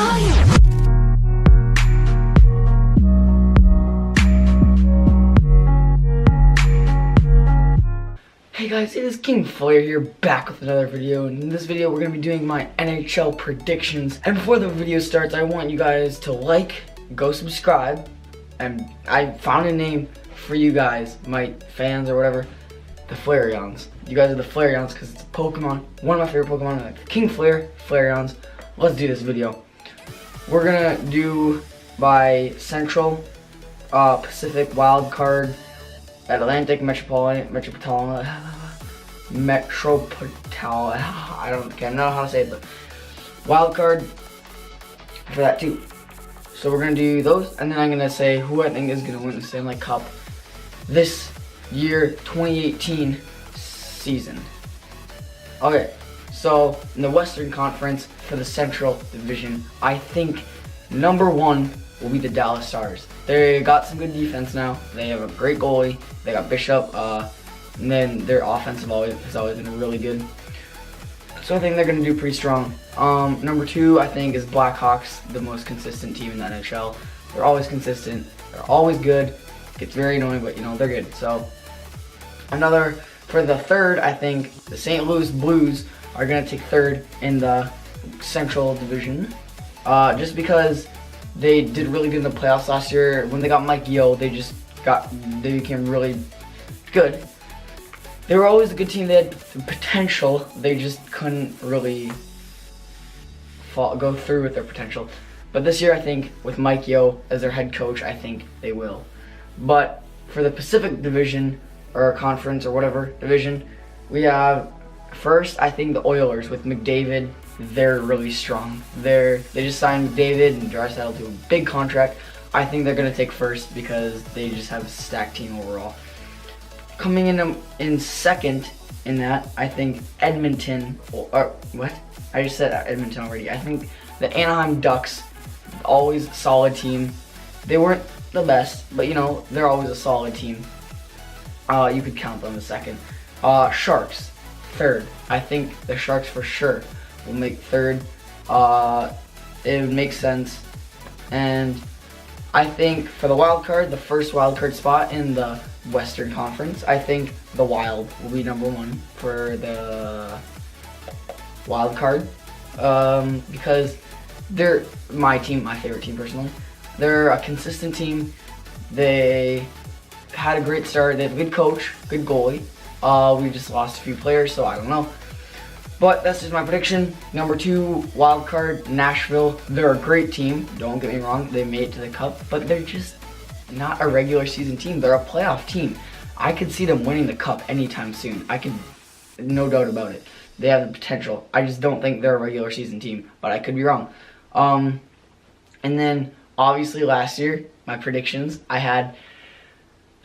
Hey guys, it is Nhl here, back with another video. And in this video, we're going to be doing my NHL predictions. And before the video starts, I want you guys to like, go subscribe, and I found a name for you guys, my fans or whatever, the Flareons. You guys are the Flareons because it's a Pokemon, one of my favorite Pokemon, like Flareons. Let's do this video. We're going to do by Central, Pacific, Wild Card, Atlantic, Metropolitan, I don't know how to say it, but wild card for that too. So we're gonna do those, and then I'm gonna say who I think is gonna win the Stanley Cup this year, 2018 season. Okay, so in the Western Conference for the Central Division, I think number one will be the Dallas Stars. They got some good defense now. They have a great goalie. They got Bishop, and then their offensive has always been really good. So I think they're going to do pretty strong. Number two, I think, is Blackhawks, the most consistent team in the NHL. They're always consistent. They're always good. Gets very annoying, but you know, they're good. So for the third, I think the St. Louis Blues are going to take third in the Central Division, just because they did really good in the playoffs last year. When they got Mike Yeo, they became really good. They were always a good team. They had the potential. They just couldn't really go through with their potential. But this year, I think, with Mike Yeo as their head coach, I think they will. But for the Pacific Division, or Conference, or whatever division, we have first, I think, the Oilers with McDavid. They're really strong. They just signed McDavid and Draisaitl to a big contract. I think they're going to take first because they just have a stacked team overall. Coming in second in that, I think Edmonton, or what? I just said Edmonton already. I think the Anaheim Ducks, always a solid team. They weren't the best, but you know, they're always a solid team. You could count them as second. Sharks, third. I think the Sharks for sure will make third. It would make sense. And I think for the wild card, the first wild card spot in the Western Conference, I think the Wild will be number one for the wild card, because they're my team, my favorite team personally. They're a consistent team. They had a great start. They have a good coach, good goalie. We just lost a few players, so I don't know. But that's just my prediction. Number two, wild card, Nashville. They're a great team. Don't get me wrong. They made it to the Cup, but they're just not a regular season team. They're a playoff team. I could see them winning the Cup anytime soon. No doubt about it. They have the potential. I just don't think they're a regular season team, but I could be wrong. And then, obviously, last year, my predictions, I had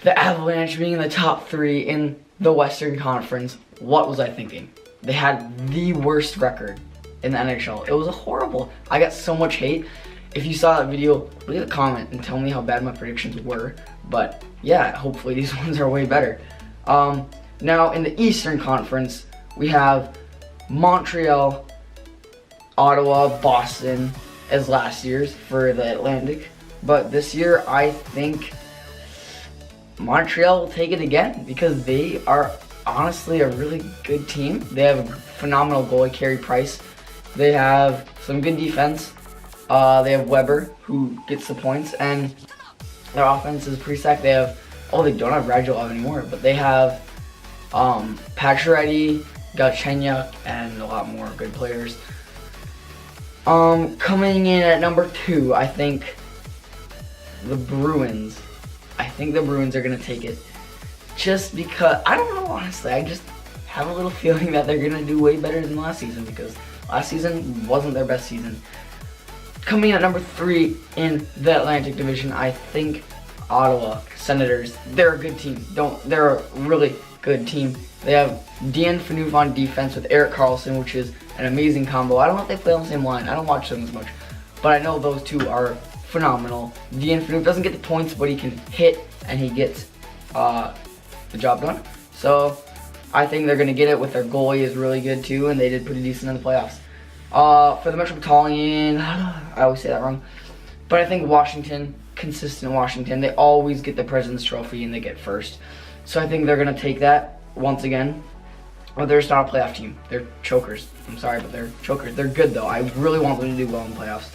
the Avalanche being in the top three in the Western Conference. What was I thinking? They had the worst record in the NHL. It was horrible. I got so much hate. If you saw that video, leave a comment and tell me how bad my predictions were. But yeah, hopefully these ones are way better. Now in the Eastern Conference, we have Montreal, Ottawa, Boston as last year's for the Atlantic. But this year, I think Montreal will take it again because they are honestly a really good team. They have a phenomenal goalie, Carey Price. They have some good defense. They have Weber, who gets the points, and their offense is pretty stacked. They don't have Radulov anymore, but they have Pacioretty, Galchenyuk, and a lot more good players. Coming in at number two, I think the Bruins. I think the Bruins are going to take it. Just because, I don't know, honestly, I just have a little feeling that they're going to do way better than last season, because last season wasn't their best season. Coming in at number three in the Atlantic Division, I think Ottawa Senators. They're a good team. They're a really good team. They have Dean Phaneuf on defense with Erik Karlsson, which is an amazing combo. I don't know if they play on the same line. I don't watch them as much, but I know those two are phenomenal. Dean Phaneuf doesn't get the points, but he can hit and he gets the job done. So I think they're going to get it with their goalie is really good too, and they did pretty decent in the playoffs. For the Metropolitan, I always say that wrong, but I think Washington, consistent Washington, they always get the President's Trophy and they get first. So I think they're going to take that once again. Well, they're just not a playoff team. They're chokers. I'm sorry, but they're chokers. They're good, though. I really want them to do well in the playoffs.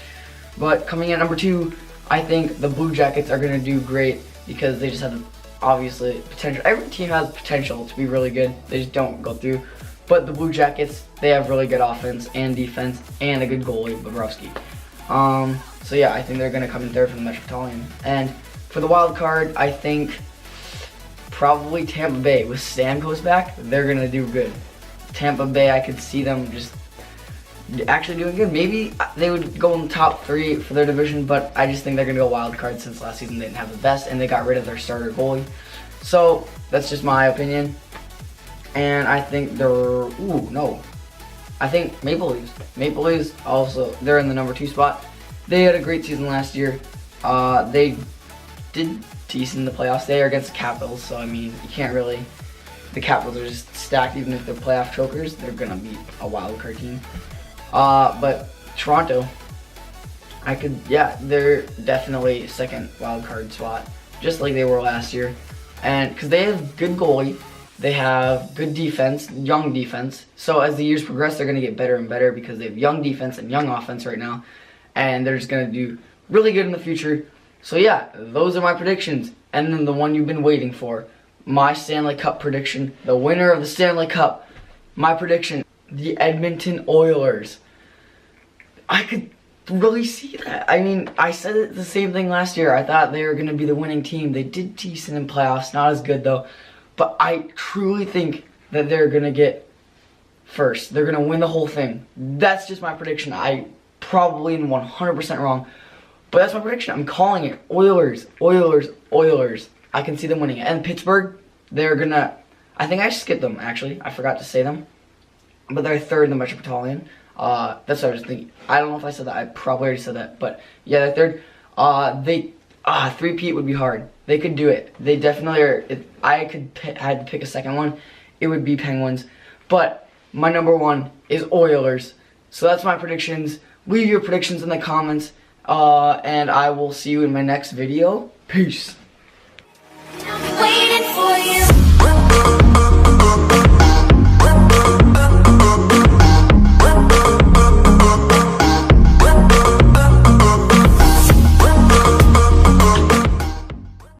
But coming in at number 2, I think the Blue Jackets are going to do great because they just have, obviously, potential. Every team has potential to be really good. They just don't go through. But the Blue Jackets, they have really good offense and defense and a good goalie, Bobrovsky. So, yeah, I think they're going to come in third for the Metropolitan. And for the wild card, I think probably Tampa Bay. With Stamkos back, they're going to do good. Tampa Bay, I could see them just actually doing good. Maybe they would go in the top 3 for their division, but I just think they're going to go wild card since last season they didn't have the best and they got rid of their starter goalie. So, that's just my opinion. And I think I think Maple Leafs. Maple Leafs also, they're in the number 2 spot. They had a great season last year. They did decent in the playoffs. They are against the Capitals, so I mean, you can't really. The Capitals are just stacked. Even if they're playoff chokers, they're gonna beat a wild card team. But Toronto, they're definitely second wild card spot, just like they were last year, and because they have good goalie, they have good defense, young defense. So as the years progress, they're gonna get better and better because they have young defense and young offense right now, and they're just gonna do really good in the future. So yeah, those are my predictions. And then the one you've been waiting for, my Stanley Cup prediction, the winner of the Stanley Cup, my prediction, the Edmonton Oilers. I could really see that. I mean, I said it the same thing last year. I thought they were going to be the winning team. They did decent in playoffs, not as good though. But I truly think that they're going to get first. They're going to win the whole thing. That's just my prediction. I probably am 100% wrong. But that's my prediction. I'm calling it. Oilers, Oilers, Oilers. I can see them winning it. And Pittsburgh, they're going to... I think I skipped them, actually. I forgot to say them. But they're third in the Metropolitan. That's what I was thinking. I don't know if I said that. I probably already said that. But, yeah, they're third. Three-peat would be hard. They could do it. They definitely are. If I had to pick a second one, it would be Penguins. But my number 1 is Oilers. So that's my predictions. Leave your predictions in the comments. And I will see you in my next video. Peace.